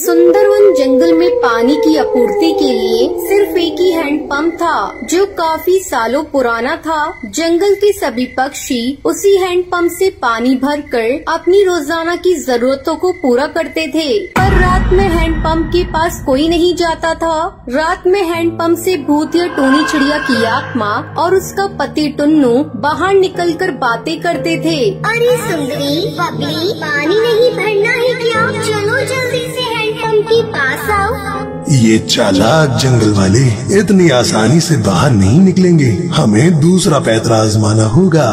सुंदरवन जंगल में पानी की आपूर्ति के लिए सिर्फ एक ही हैंडपंप था, जो काफी सालों पुराना था। जंगल के सभी पक्षी उसी हैंडपंप से पानी भरकर अपनी रोजाना की जरूरतों को पूरा करते थे। पर रात में हैंडपंप के पास कोई नहीं जाता था। रात में हैंडपंप से भूतिया टूनी चिड़िया की आत्मा और उसका पति टुन्नू बाहर निकलकर बातें करते थे। अरे सुंदरी, बबली, पानी नहीं भरना है क्या? चलो जल्दी से हैंडपंप के पास आओ। ये चालाक जंगल वाले इतनी आसानी से बाहर नहीं निकलेंगे, हमें दूसरा पैतरा आजमाना होगा।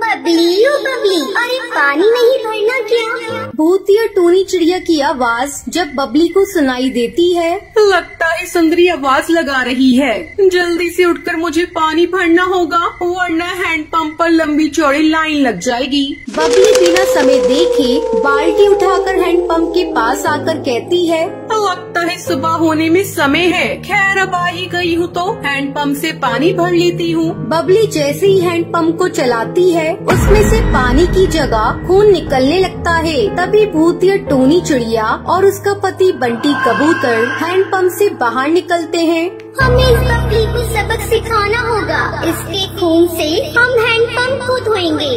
बबली, ओ बबली, अरे पानी नहीं भरना क्या? भूतिया टूनी चिड़िया की आवाज जब बबली को सुनाई देती है, लगता है सुंदरी आवाज लगा रही है। जल्दी से उठकर मुझे पानी भरना होगा, वरना हैंडपंप पर लंबी चौड़ी लाइन लग जाएगी। बबली बिना समय देखे बाल्टी उठाकर हैंडपंप के पास आकर कहती है, लगता है सुबह होने में समय है। खैर अब आ ही गई हूँ तो हैंडपंप से पानी भर लेती हूँ। बबली जैसे ही हैंडपंप को चलाती है, उसमें से पानी की जगह खून निकलने लगता है। तभी भूतिया टूनी चिड़िया और उसका पति बंटी कबूतर हैंडपंप से बाहर निकलते हैं। हमें इस बबली को सबक सिखाना होगा। इसके खून से हम हैंडपंप को धोएंगे।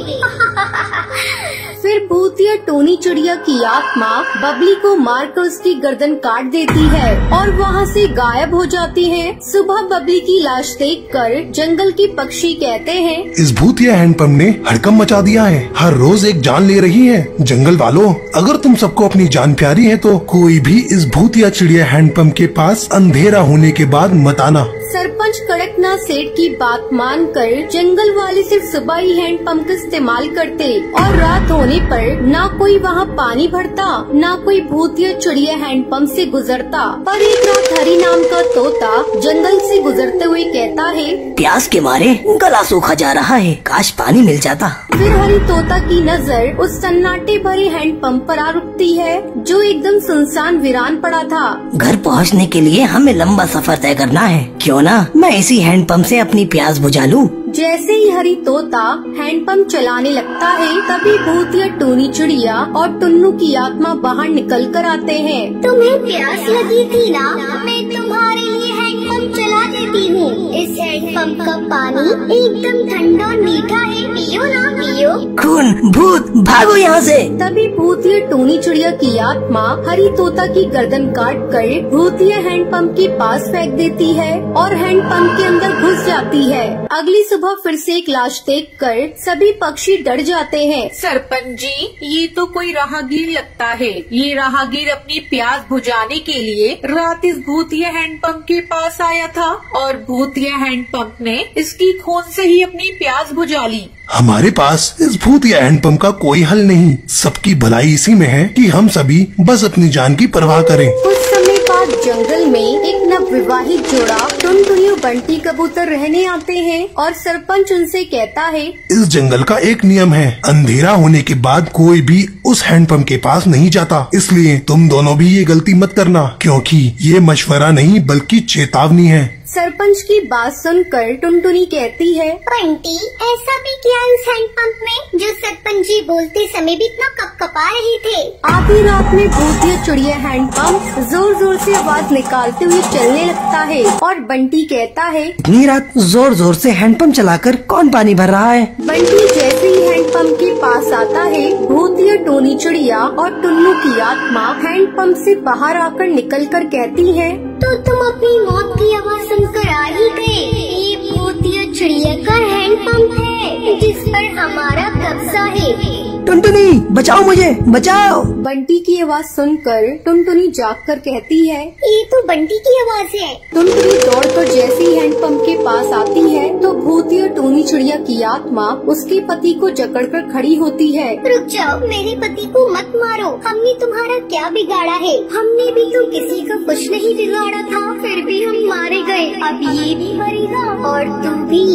फिर भूतिया टूनी चिड़िया की आत्मा बबली को मारकर उसकी गर्दन काट देती है और वहाँ से गायब हो जाती है। सुबह बबली की लाश देखकर जंगल के पक्षी कहते हैं, इस भूतिया हैंडपंप ने हड़कंप मचा दिया है। हर रोज एक जान ले रही है। जंगल वालों, अगर तुम सबको अपनी जान प्यारी है तो कोई भी इस भूतिया चिड़िया हैंडपंप के पास अंधेरा होने के बाद मत आना। सरपंच कड़कनाथ सेठ की बात मानकर जंगल वाले सिर्फ सुबह ही हैंडपंप का इस्तेमाल करते और रात होने पर ना कोई वहाँ पानी भरता, ना कोई भूतिया चिड़िया हैंडपंप से गुजरता। पर एक रात हरी नाम का तोता जंगल से गुजरते हुए कहता है, प्यास के मारे गला सूखा जा रहा है, काश पानी मिल जाता। फिर हरी तोता की नजर उस सन्नाटे भरे हैंडपंप पर आ रुकती है, जो एकदम सुनसान वीरान पड़ा था। घर पहुंचने के लिए हमें लंबा सफर तय करना है, क्यों ना मैं इसी हैंडपंप से अपनी प्यास बुझा लूं। जैसे ही हरी तोता हैंडपंप चलाने लगता है, तभी भूतिया टूनी चिड़िया और टुन्नू की आत्मा बाहर निकल कर आते हैं। तुम्हें प्यास लगी थी ना? मैं तुम्हारे लिए हैंडपंप चला देती हूँ। इस हैंडपंप का पानी एकदम ठंडा और मीठा है, पियो ना पियो। खून, भूत, भागो यहाँ से। तभी भूतिया टूनी चिड़िया की आत्मा हरी तोता की गर्दन काट कर भूतिया हैंडपंप के पास फेंक देती है और हैंडपंप के अंदर घुस जाती है। अगली सुबह फिर से एक लाश देखकर सभी पक्षी डर जाते हैं। सरपंच जी, ये तो कोई राहगीर लगता है। ये राहगीर अपनी प्यास बुझाने के लिए रात इस भूतिया हैंडपंप के पास आया था और भूतिया हैंडपंप ने इसकी खून से ही अपनी प्यास बुझा ली। हमारे पास इस भूतिया हैंडपंप का कोई हल नहीं। सबकी भलाई इसी में है कि हम सभी बस अपनी जान की परवाह करें। कुछ समय बाद जंगल में एक नवविवाहित जोड़ा टुनटुनी और बंटी कबूतर रहने आते हैं और सरपंच उनसे कहता है, इस जंगल का एक नियम है, अंधेरा होने के बाद कोई भी उस हैंडपंप के पास नहीं जाता। इसलिए तुम दोनों भी ये गलती मत करना, क्योंकि ये मशवरा नहीं बल्कि चेतावनी है। सरपंच की बात सुनकर टुनटुनी कहती है, बंटी, ऐसा भी क्या उस हैंडपंप में जो सरपंच जी बोलते समय भी इतना कपकपा रहे थे? आधी रात में भूतिया चिड़िया हैंडपंप जोर जोर से आवाज निकालते हुए चलने लगता है और बंटी कहता है, इतनी रात जोर जोर से हैंडपंप चलाकर कौन पानी भर रहा है? बंटी जैसे ही हैंडपंप के पास आता है, भूतिया टूनी चिड़िया और टुन्नू की आत्मा हैंडपंप से बाहर आकर निकलकर कहती है, तो तुम अपनी मौत की आवाज सुनकर आ ही गए। ये भूतिया चिड़िया का हैंडपंप है जिस पर हमारा कब्जा है। टुनटुनी, बचाओ मुझे, बचाओ। बंटी की आवाज सुनकर टुनटुनी जागकर कहती है, ये तो बंटी की आवाज है। टुनटुनी दौड़कर जैसे ही हैंडपंप के पास आती है, तो भूतिया टूनी चिड़िया की आत्मा उसके पति को जकड़कर खड़ी होती है। रुक जाओ, मेरे पति को मत मारो। हमने तुम्हारा क्या बिगाड़ा है? हमने भी तो किसी का कुछ नहीं बिगाड़ा था, फिर भी हम मारे गए। अब ये भी मरेगा और तुम भी।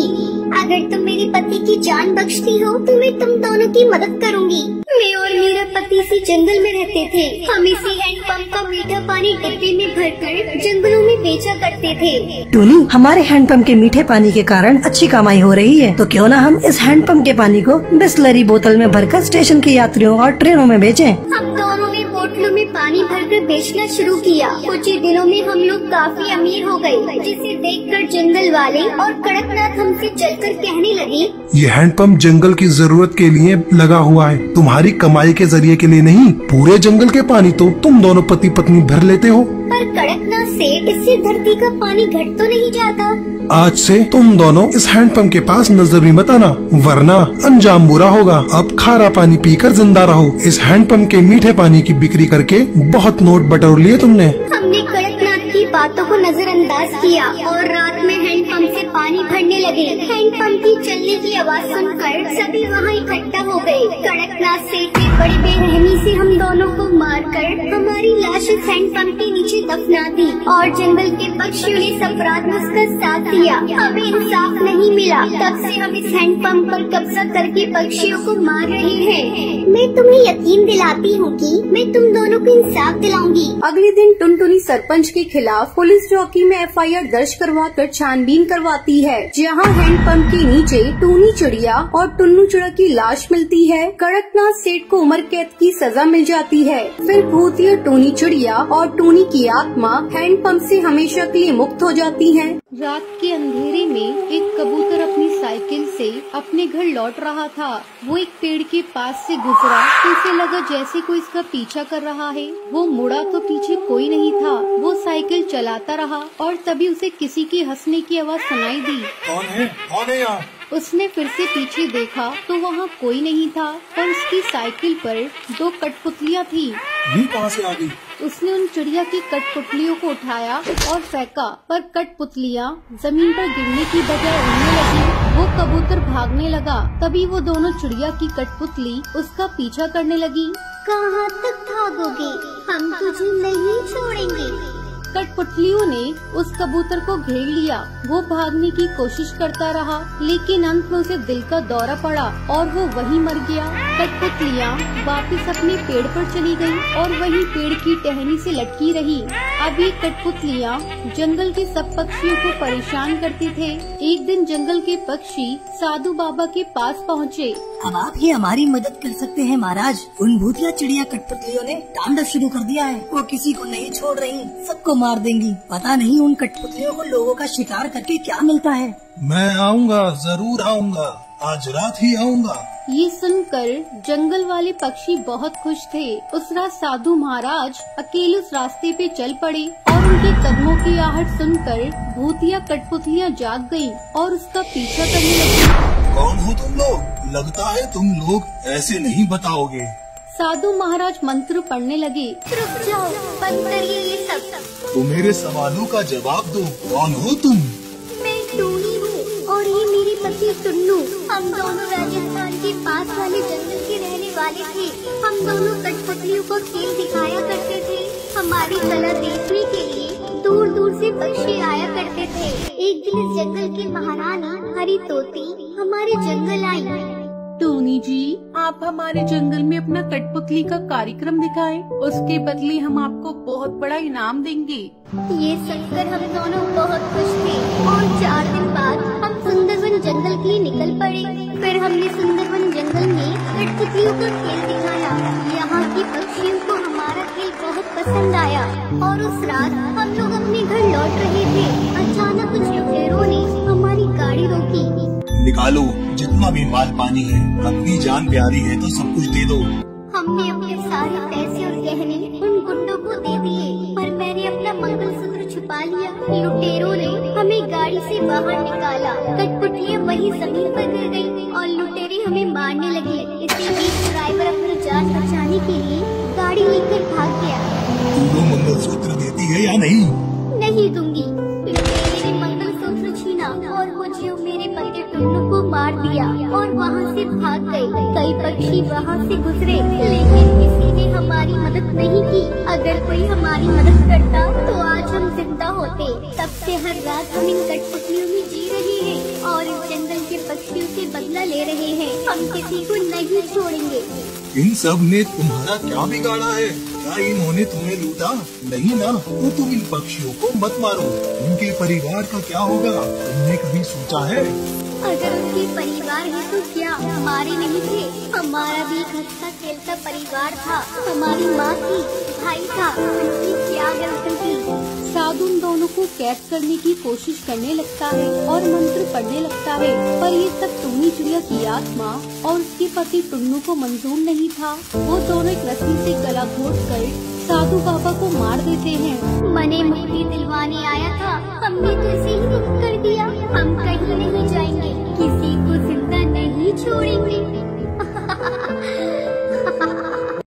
अगर तुम मेरे पति की जान बख्शती हो तो मैं तुम दोनों की मदद करूंगी। मैं और मेरा पति इसी जंगल में रहते थे। हम इसी हैंडपंप का मीठा पानी डिब्बे में भरकर जंगलों में बेचा करते थे। टूनी, हमारे हैंडपंप के मीठे पानी के कारण अच्छी कमाई हो रही है, तो क्यों ना हम इस हैंडपंप के पानी को बिस्लरी बोतल में भरकर स्टेशन के यात्रियों और ट्रेनों में बेचें। हम दोनों ने वोट बोतलों में पानी भरकर बेचना शुरू किया। कुछ ही दिनों में हम लोग काफी अमीर हो गए, जिसे देखकर जंगल वाले और कड़कनाथ हमसे चलकर कहने लगे, ये हैंडपंप जंगल की जरूरत के लिए लगा हुआ है, तुम्हारी कमाई के जरिए के लिए नहीं। पूरे जंगल के पानी तो तुम दोनों पति पत्नी भर लेते हो। पर कड़कनाथ सेठ, इससे धरती का पानी घट तो नहीं जाता। आज से तुम दोनों इस हैंडपंप के पास नजर भी मत आना, वरना अंजाम बुरा होगा। अब खारा पानी पीकर जिंदा रहो। इस हैंडपंप के मीठे पानी की बिक्री करके बहुत नोट बटोर लिए तुमने। हमने कड़कनाथ की बातों को नजरअंदाज किया और रात में हैंडपंप से पानी भरने लगे। हैंडपंप की चलने की आवाज सुनकर सभी वहाँ इकट्ठा हो गए। कड़कनाथ सेठ ने बड़ी बेरहमी से हम दोनों को मारकर हमारी लाश इस हैंडपंप के नीचे दफना दी और जंगल के पक्षियों ने इस अपराध में उसका साथ दिया। हमें इंसाफ नहीं मिला, तब से हम इस हैंडपंप पर कब्जा करके पक्षियों को मार रहे हैं। मैं तुम्हें यकीन दिलाती हूँ कि मैं तुम दोनों को इंसाफ दिलाऊंगी। अगले दिन टुनटुनी सरपंच के खिलाफ पुलिस चौकी में FIR दर्ज करवाकर छानबीन करवाती है, जहां हैंडपंप के नीचे टूनी चिड़िया और टुन्नू चिड़ा की लाश मिलती है। कड़कनाथ सेठ को उम्र कैद की सजा मिल जाती है। फिर भूतिया टूनी चिड़िया और टूनी की आत्मा हैंडपंप से हमेशा के लिए मुक्त हो जाती है। रात के अंधेरे में एक कबूतर अपनी साइकिल से अपने घर लौट रहा था। वो एक पेड़ के पास से गुजरा तो उसे लगा जैसे कोई इसका पीछा कर रहा है। वो मुड़ा तो पीछे कोई नहीं था। वो साइकिल चलाता रहा और तभी उसे किसी की हंसने की आवाज सुनाई दी। कौन है? कौन है यहाँ? उसने फिर से पीछे देखा तो वहाँ कोई नहीं था, पर उसकी साइकिल पर 2 कठपुतलियाँ थी। ये कहाँ से आ गई? उसने उन चिड़िया की कठपुतलियों को उठाया और फेंका, पर कठपुतलियाँ जमीन पर गिरने की बजाय उड़ने लगी। वो कबूतर भागने लगा। तभी वो दोनों चिड़िया की कठपुतली उसका पीछा करने लगी। कहाँ तक भागोगे? हम तुझे नहीं छोड़ेंगे। कठपुतलियों ने उस कबूतर को घेर लिया। वो भागने की कोशिश करता रहा, लेकिन अंत में उसे दिल का दौरा पड़ा और वो वहीं मर गया। कठपुतलियाँ वापस अपने पेड़ पर चली गयी और वहीं पेड़ की टहनी से लटकी रही। अब ये कठपुतलियाँ जंगल के सब पक्षियों को परेशान करते थे। एक दिन जंगल के पक्षी साधु बाबा के पास पहुँचे। अब आप ही हमारी मदद कर सकते हैं महाराज। उन भूतिया चिड़िया कठपुतलियों ने तांडव शुरू कर दिया है। वो किसी को नहीं छोड़ रही, सबको मार देंगी। पता नहीं उन कठपुतलियों को लोगों का शिकार करके क्या मिलता है। मैं आऊँगा, जरूर आऊँगा, आज रात ही आऊँगा। ये सुनकर जंगल वाले पक्षी बहुत खुश थे। उस रात साधु महाराज अकेले उस रास्ते पे चल पड़े और उनके कदमों की आहट सुनकर भूतिया कठपुतलियाँ जाग गयीं और उसका पीछा करने लगी। कौन हो तुम लोग? लगता है तुम लोग ऐसे नहीं बताओगे। साधु महाराज मंत्र पढ़ने लगे। रुक जाओ, बंद करिए ये सब। तो मेरे सवालों का जवाब दो, कौन हो तुम? मैं टूनी हूँ और ये मेरी पति टुन्नू। हम दोनों राजस्थान के पास वाले जंगल के रहने वाले थे। हम दोनों कठपुतलियों को खेल दिखाया करते थे। हमारी कला देखने के लिए दूर दूर से पक्षी आया करते थे। एक दिन इस जंगल की महारानी हरी तोती हमारे जंगल आई। टूनी जी, आप हमारे जंगल में अपना कठपुतली का कार्यक्रम दिखाएं, उसके बदले हम आपको बहुत बड़ा इनाम देंगे। ये सुनकर हम दोनों बहुत खुश थे और 4 दिन बाद हम सुंदरवन जंगल के लिए निकल पड़े। फिर हमने सुंदरवन जंगल में कठपुतलियों का खेल दिखाया। यहाँ की पक्षियों को हमारा खेल बहुत पसंद आया और उस रात हम लोग अपने घर लौट रहे थे। अचानक कुछ लुटेरों ने हमारी गाड़ी रोकी। निकालो जितना भी माल पानी है, अपनी जान प्यारी है तो सब कुछ दे दो। हमने अपने सारे पैसे और गहने उन गुंडों को दे दिए, पर मैंने अपना मंगलसूत्र छुपा लिया। लुटेरों ने हमें गाड़ी से बाहर निकाला। कठपुतलियाँ वहीं जमीन पर गिर गयी और लुटेरे हमें मारने लगे। इसी बीच ड्राइवर अपनी जान बचाने के लिए गाड़ी लेकर भाग गया। तुम मंगलसूत्र देती है या नहीं? नहीं दूंगी। लुटेरे ने मंगलसूत्र छीना और मुझे और मेरे पति टुन्नू को मार दिया और वहाँ से भाग गए। कई पक्षी वहाँ से गुजरे, लेकिन किसी ने हमारी मदद नहीं की। अगर कोई हमारी मदद करता तो आज हम जिंदा होते। तब से हर रात हम इन कठपुतलियों में जी रहे हैं और इस जंगल के पक्षियों से बदला ले रहे हैं। हम किसी को नहीं छोड़ेंगे। इन सब ने तुम्हारा क्या बिगाड़ा है? क्या इन्होंने तुम्हें लूटा? नहीं ना, तो तुम इन पक्षियों को मत मारो। उनके परिवार का क्या होगा? तुमने कभी सोचा है? अगर उनके परिवार है तो क्या हमारे नहीं थे? हमारा भी एक हंसता खेलता परिवार था, हमारी माँ थी, भाई था, उनकी क्या गलती थी? साधु उन दोनों को कैद करने की कोशिश करने लगता है और मंत्र पढ़ने लगता है, पर ये सब टूनी चिड़िया की आत्मा और उसके पति टुन्नू को मंजूर नहीं था। वो दोनों एक रस्सी से गला घोट कर साधु बाबा को मार देते हैं। मने मुक्ति दिलवाने आया था, हमने तो इसे ही कर दिया। हम